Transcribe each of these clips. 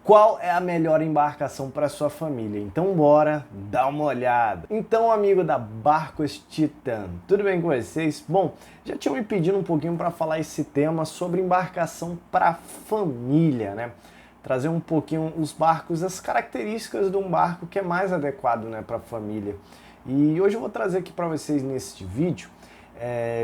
Qual é a melhor embarcação para sua família? Então bora dar uma olhada. Então, amigo da Barcos Titan, tudo bem com vocês? Bom, já tinham me pedido um pouquinho para falar esse tema sobre embarcação para família, né? Trazer um pouquinho os barcos, as características de um barco que é mais adequado, né, para a família. E hoje eu vou trazer aqui para vocês neste vídeo.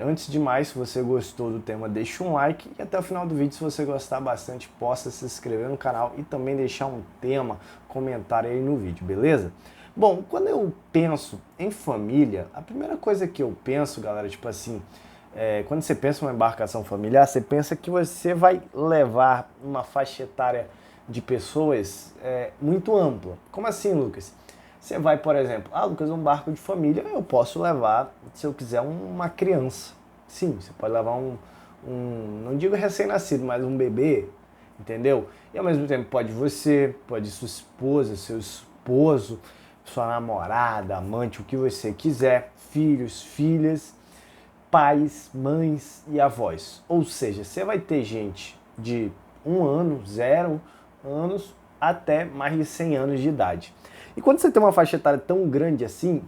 Antes de mais, se você gostou do tema, deixa um like e até o final do vídeo, se você gostar bastante, possa se inscrever no canal e também deixar um tema, comentário aí no vídeo, beleza? Bom, quando eu penso em família, a primeira coisa que eu penso, galera, tipo assim, quando você pensa em uma embarcação familiar, você pensa que você vai levar uma faixa etária de pessoas muito ampla. Como assim, Lucas? Você vai, por exemplo, Lucas, um barco de família, eu posso levar, se eu quiser, uma criança. Sim, você pode levar não digo recém-nascido, mas um bebê, entendeu? E ao mesmo tempo pode você, pode sua esposa, seu esposo, sua namorada, amante, o que você quiser, filhos, filhas, pais, mães e avós. Ou seja, você vai ter gente de 1 ano, 0 anos, até mais de 100 anos de idade. E quando você tem uma faixa etária tão grande assim,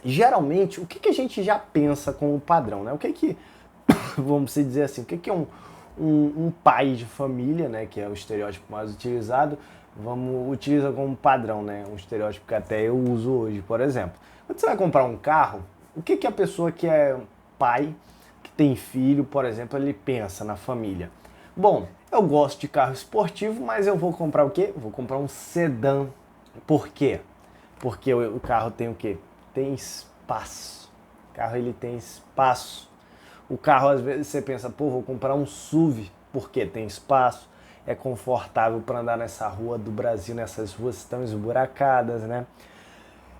geralmente, o que a gente já pensa como padrão, né? Vamos dizer assim, o que é um pai de família, né? Que é o estereótipo mais utilizado, utiliza como padrão, né? Um estereótipo que até eu uso hoje, por exemplo. Quando você vai comprar um carro, o que a pessoa que é pai, que tem filho, por exemplo, ele pensa na família? Bom, eu gosto de carro esportivo, mas eu vou comprar o quê? Vou comprar um sedã. Por quê? Porque o carro tem o quê? Tem espaço. O carro ele tem espaço. O carro, às vezes, você pensa, vou comprar um SUV. Por quê? Tem espaço. É confortável para andar nessa rua do Brasil, nessas ruas tão esburacadas, né?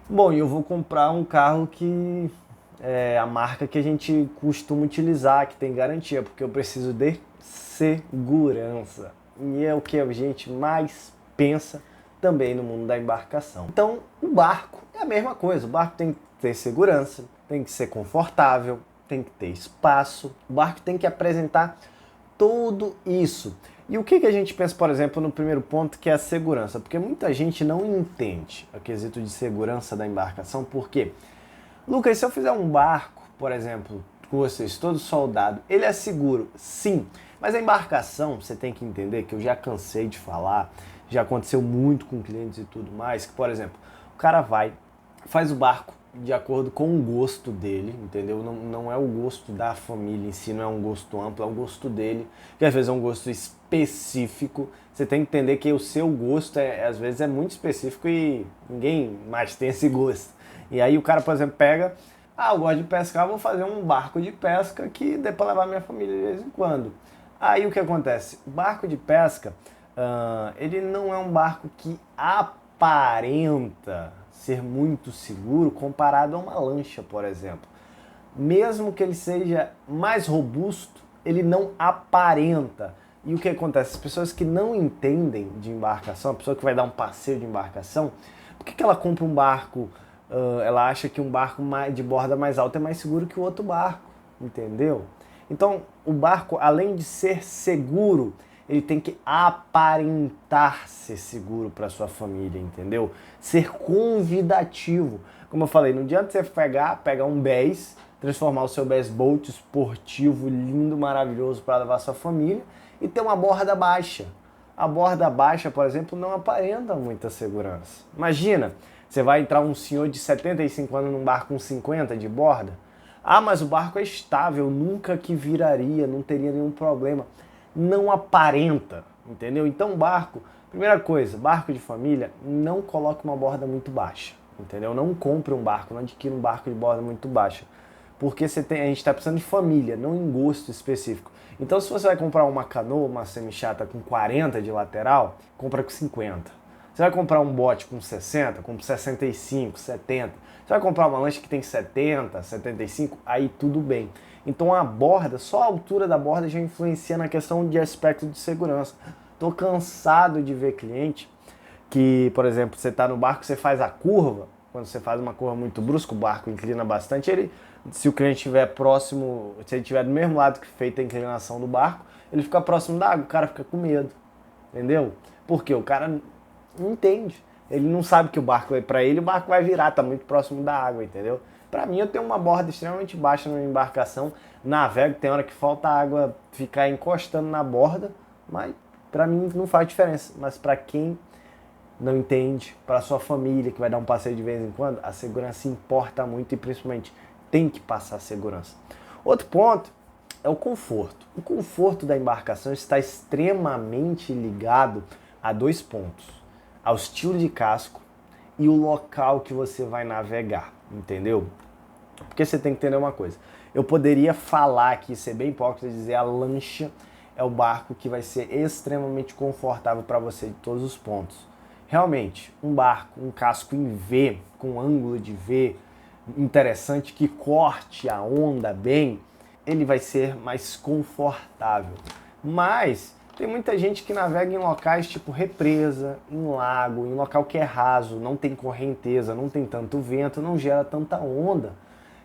Bom, e eu vou comprar um carro que é a marca que a gente costuma utilizar, que tem garantia, porque eu preciso de segurança. E é o que a gente mais pensa também no mundo da embarcação. Então, o barco é a mesma coisa. O barco tem que ter segurança, tem que ser confortável, tem que ter espaço. O barco tem que apresentar tudo isso. E o que a gente pensa, por exemplo, no primeiro ponto, que é a segurança? Porque muita gente não entende o quesito de segurança da embarcação. Por quê? Lucas, se eu fizer um barco, por exemplo, com vocês, todo soldado, ele é seguro? Sim. Mas a embarcação, você tem que entender que eu já cansei de falar, já aconteceu muito com clientes e tudo mais, que, por exemplo, o cara faz o barco de acordo com o gosto dele, entendeu? Não é o gosto da família em si, não é um gosto amplo, é um gosto dele, que às vezes é um gosto específico. Você tem que entender que o seu gosto, às vezes, é muito específico e ninguém mais tem esse gosto. E aí o cara, por exemplo, pega, eu gosto de pescar, vou fazer um barco de pesca que dê para levar minha família de vez em quando. Aí o que acontece? O barco de pesca, ele não é um barco que aparenta ser muito seguro comparado a uma lancha, por exemplo. Mesmo que ele seja mais robusto, ele não aparenta. E o que acontece? As pessoas que não entendem de embarcação, a pessoa que vai dar um passeio de embarcação, por que ela compra um barco? Ela acha que um barco de borda mais alta é mais seguro que o outro barco, entendeu? Então, o barco, além de ser seguro, ele tem que aparentar ser seguro para sua família, entendeu? Ser convidativo. Como eu falei, não adianta você pegar um BES, transformar o seu BES Boat esportivo, lindo, maravilhoso para levar sua família e ter uma borda baixa. A borda baixa, por exemplo, não aparenta muita segurança. Imagina, você vai entrar um senhor de 75 anos num barco com 50 de borda. Mas o barco é estável, nunca que viraria, não teria nenhum problema. Não aparenta, entendeu? Então gente primeira coisa, barco de família, não coloque uma borda muito baixa, entendeu? Não compre um barco, não adquira um barco de borda muito baixa. Porque a gente está precisando de família, não em gosto específico. Então se você vai comprar uma canoa, uma semi-chata com 40 de lateral, compra com 50. Você vai comprar um bote com 60, compra 65, 70. Você vai comprar uma lancha que tem 70, 75, aí tudo bem. Então a borda, só a altura da borda já influencia na questão de aspecto de segurança. Tô cansado de ver cliente que, por exemplo, você está no barco, você faz a curva, quando você faz uma curva muito brusca, o barco inclina bastante, se o cliente estiver próximo, se ele estiver do mesmo lado que feita a inclinação do barco, ele fica próximo da água, o cara fica com medo, entendeu? Porque o cara não entende. Ele não sabe que o barco, para ele, o barco vai virar, tá muito próximo da água, entendeu? Para mim, eu tenho uma borda extremamente baixa na minha embarcação, navego, tem hora que falta água ficar encostando na borda, mas para mim não faz diferença. Mas para quem não entende, para sua família que vai dar um passeio de vez em quando, a segurança importa muito e principalmente tem que passar segurança. Outro ponto é o conforto. O conforto da embarcação está extremamente ligado a dois pontos: ao estilo de casco e o local que você vai navegar, entendeu? Porque você tem que entender uma coisa. Eu poderia falar aqui, ser bem hipócrita e dizer a lancha é o barco que vai ser extremamente confortável para você de todos os pontos. Realmente, um barco, um casco em V, com ângulo de V interessante, que corte a onda bem, ele vai ser mais confortável. Mas tem muita gente que navega em locais tipo represa, em lago, em local que é raso, não tem correnteza, não tem tanto vento, não gera tanta onda.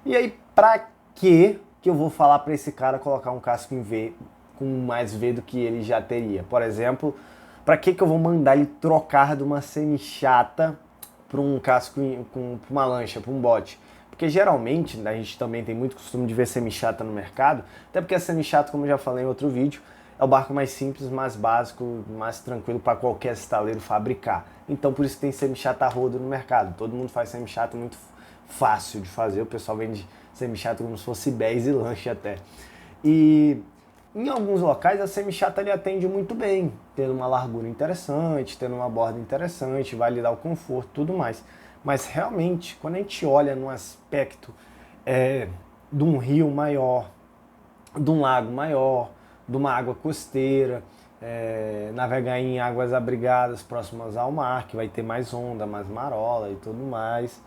E aí, pra que eu vou falar para esse cara colocar um casco em V com mais V do que ele já teria? Por exemplo, para que eu vou mandar ele trocar de uma semi-chata para um casco, para uma lancha, para um bote? Porque geralmente, a gente também tem muito costume de ver semi-chata no mercado, até porque a semi-chata, como eu já falei em outro vídeo, é o barco mais simples, mais básico, mais tranquilo para qualquer estaleiro fabricar. Então por isso que tem semi-chata a rodo no mercado. Todo mundo faz semi-chata muito fácil de fazer, o pessoal vende semi-chata como se fosse bés e lanche até. E em alguns locais a semi-chata lhe atende muito bem, tendo uma largura interessante, tendo uma borda interessante, vai lhe dar o conforto e tudo mais. Mas realmente, quando a gente olha no aspecto de um rio maior, de um lago maior, de uma água costeira, navegar em águas abrigadas próximas ao mar, que vai ter mais onda, mais marola e tudo mais,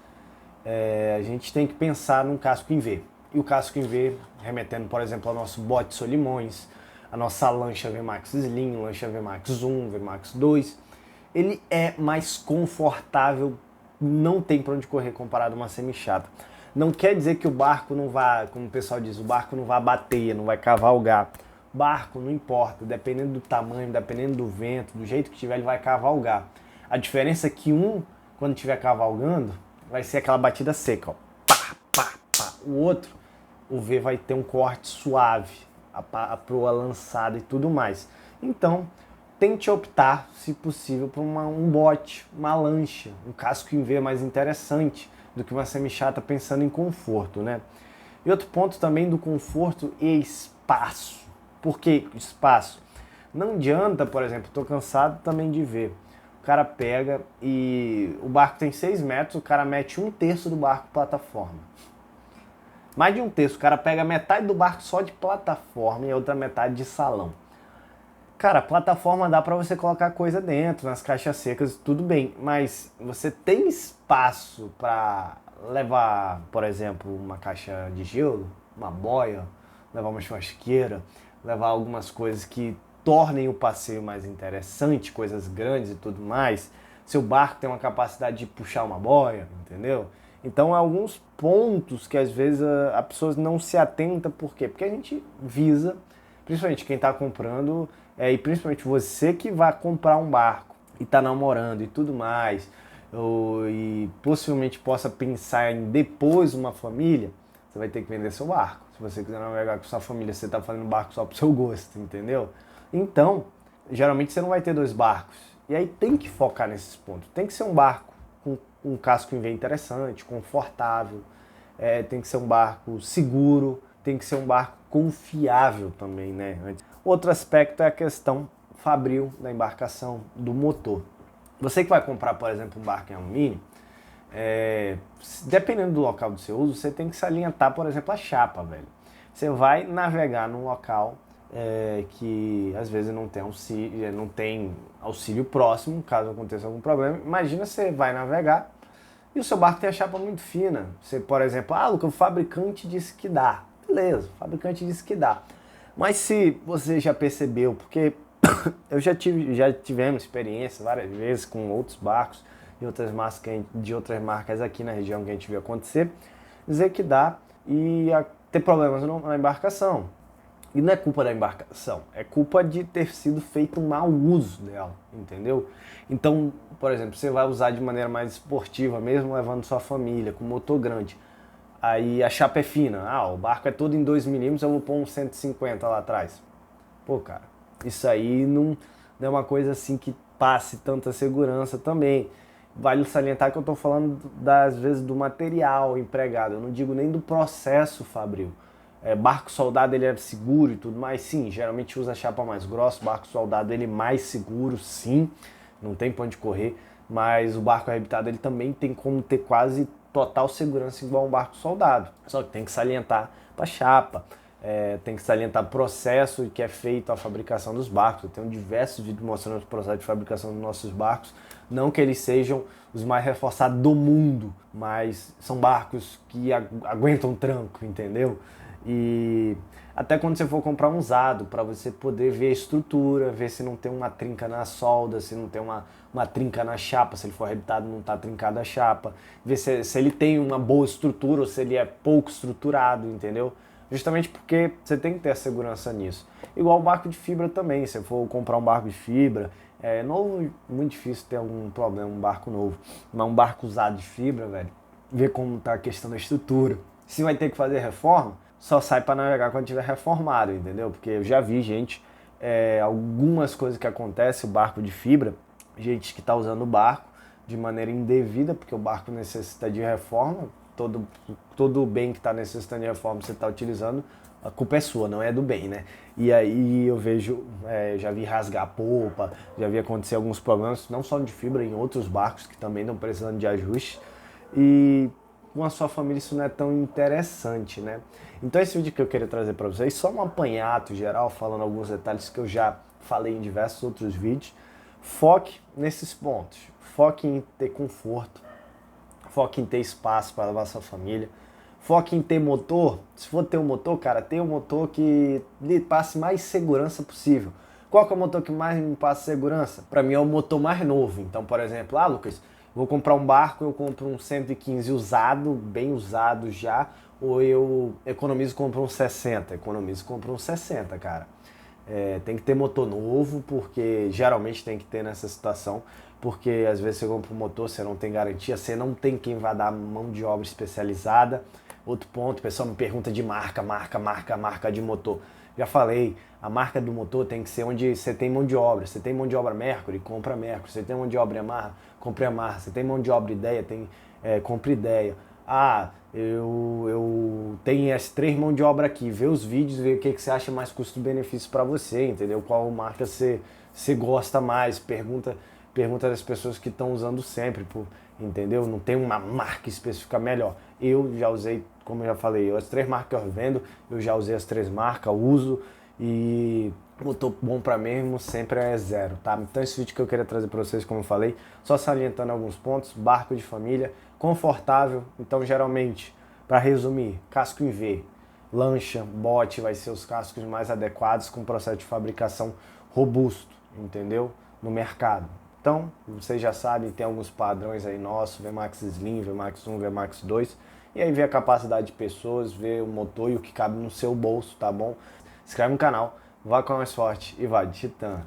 a gente tem que pensar num casco em V. E o casco em V, remetendo, por exemplo, ao nosso bote Solimões, a nossa lancha VMAX Slim, lancha VMAX 1, VMAX 2, ele é mais confortável, não tem para onde correr comparado a uma semi-chata. Não quer dizer que o barco não vai, como o pessoal diz, o barco não vai bater, não vai cavalgar. Barco, não importa, dependendo do tamanho, dependendo do vento, do jeito que tiver, ele vai cavalgar. A diferença é que quando estiver cavalgando, vai ser aquela batida seca, ó. Pá, pá, pá. O outro, o V vai ter um corte suave, a proa lançada e tudo mais. Então, tente optar, se possível, por um bote, uma lancha, um casco em V mais interessante do que uma semi-chata pensando em conforto, né? E outro ponto também do conforto e espaço. Por que espaço? Não adianta, por exemplo, estou cansado também de ver. O cara pega e o barco tem 6 metros, o cara mete 1/3 do barco plataforma. Mais de 1/3, o cara pega metade do barco só de plataforma e a outra metade de salão. Cara, plataforma dá para você colocar coisa dentro, nas caixas secas, tudo bem, mas você tem espaço para levar, por exemplo, uma caixa de gelo, uma boia, levar uma churrasqueira, levar algumas coisas que tornem o passeio mais interessante, coisas grandes e tudo mais. Seu barco tem uma capacidade de puxar uma boia, entendeu? Então, alguns pontos que às vezes a pessoa não se atenta, por quê? Porque a gente visa, principalmente quem está comprando, e principalmente você que vai comprar um barco e está namorando e tudo mais, e possivelmente possa pensar em depois uma família, você vai ter que vender seu barco. Se você quiser navegar com sua família, você está fazendo barco só pro seu gosto, entendeu? Então, geralmente você não vai ter 2 barcos. E aí tem que focar nesses pontos. Tem que ser um barco com um casco em V interessante, confortável, tem que ser um barco seguro, tem que ser um barco confiável também, né? Outro aspecto é a questão fabril da embarcação, do motor. Você que vai comprar, por exemplo, um barco em alumínio, dependendo do local do seu uso, você tem que se alinhatar, por exemplo, a chapa, velho. Você vai navegar num local que às vezes não tem auxílio próximo, caso aconteça algum problema. Imagina você vai navegar e o seu barco tem a chapa muito fina. Você, por exemplo, Lucas, o fabricante disse que dá. Beleza, o fabricante disse que dá. Mas se você já percebeu, porque já tivemos experiência várias vezes com outros barcos de outras marcas aqui na região que a gente viu acontecer, dizer que dá e ter problemas na embarcação. E não é culpa da embarcação, é culpa de ter sido feito um mau uso dela, entendeu? Então, por exemplo, você vai usar de maneira mais esportiva, mesmo levando sua família, com motor grande. Aí a chapa é fina, o barco é todo em 2 milímetros, eu vou pôr um 150 lá atrás. Pô, cara, isso aí não é uma coisa assim que passe tanta segurança também. Vale salientar que eu estou falando, das vezes, do material empregado, eu não digo nem do processo fabril. Barco soldado ele é seguro e tudo mais, sim, geralmente usa chapa mais grossa, barco soldado ele é mais seguro, sim, não tem pra onde correr, mas o barco arrebitado ele também tem como ter quase total segurança igual um barco soldado, só que tem que salientar pra chapa, tem que salientar o processo que é feito a fabricação dos barcos. Eu tenho diversos vídeos mostrando o processo de fabricação dos nossos barcos, não que eles sejam os mais reforçados do mundo, mas são barcos que aguentam tranco, entendeu? E até quando você for comprar um usado, para você poder ver a estrutura, ver se não tem uma trinca na solda, se não tem uma trinca na chapa, se ele for arrebitado não está trincada a chapa, ver se ele tem uma boa estrutura ou se ele é pouco estruturado, entendeu? Justamente porque você tem que ter a segurança nisso. Igual o barco de fibra também, se você for comprar um barco de fibra, novo, muito difícil ter algum problema, um barco novo, mas um barco usado de fibra, velho, ver como tá a questão da estrutura. Se vai ter que fazer reforma, só sai para navegar quando tiver reformado, entendeu? Porque eu já vi gente, algumas coisas que acontecem, o barco de fibra, gente que está usando o barco de maneira indevida, porque o barco necessita de reforma, todo bem que está necessitando de reforma você está utilizando, a culpa é sua, não é do bem, né? E aí eu vejo, já vi rasgar a polpa, já vi acontecer alguns problemas, não só de fibra, em outros barcos que também estão precisando de ajuste. E com a sua família isso não é tão interessante, né? Então esse vídeo que eu queria trazer para vocês, só um apanhado geral, falando alguns detalhes que eu já falei em diversos outros vídeos. Foque nesses pontos, foque em ter conforto, foque em ter espaço para levar sua família, foque em ter motor. Se for ter um motor, cara, tenha um motor que lhe passe mais segurança possível. Qual que é o motor que mais me passa segurança? Para mim é o motor mais novo. Então, por exemplo, Lucas, vou comprar um barco, eu compro um 115 usado, bem usado já, ou eu economizo e compro um 60? Economizo e compro um 60, cara. Tem que ter motor novo, porque geralmente tem que ter nessa situação, porque às vezes você compra um motor, você não tem garantia, você não tem quem vai dar mão de obra especializada. Outro ponto, o pessoal me pergunta de marca de motor. Já falei, a marca do motor tem que ser onde você tem mão de obra. Você tem mão de obra Mercury, compra Mercury. Você tem mão de obra Yamaha, compre Yamaha. Você tem mão de obra Ideia, compre Ideia. Eu tenho as 3 mãos de obra aqui. Vê os vídeos, vê o que você acha mais custo-benefício para você, entendeu? Qual marca você gosta mais. Pergunta das pessoas que estão usando sempre, entendeu? Não tem uma marca específica melhor. Eu já usei, como eu já falei, as 3 marcas que eu vendo, eu já usei as 3 marcas, uso, e motor bom para mesmo sempre é 0, tá? Então esse vídeo que eu queria trazer para vocês, como eu falei, só salientando alguns pontos: barco de família, confortável. Então geralmente, para resumir, casco em V, lancha, bote vai ser os cascos mais adequados, com processo de fabricação robusto, entendeu? No mercado. Então, vocês já sabem, tem alguns padrões aí nossos, VMAX Slim, VMAX 1, VMAX 2, e aí vê a capacidade de pessoas, vê o motor e o que cabe no seu bolso, tá bom? Se inscreve no canal, vá com a mais forte e vá de Titã.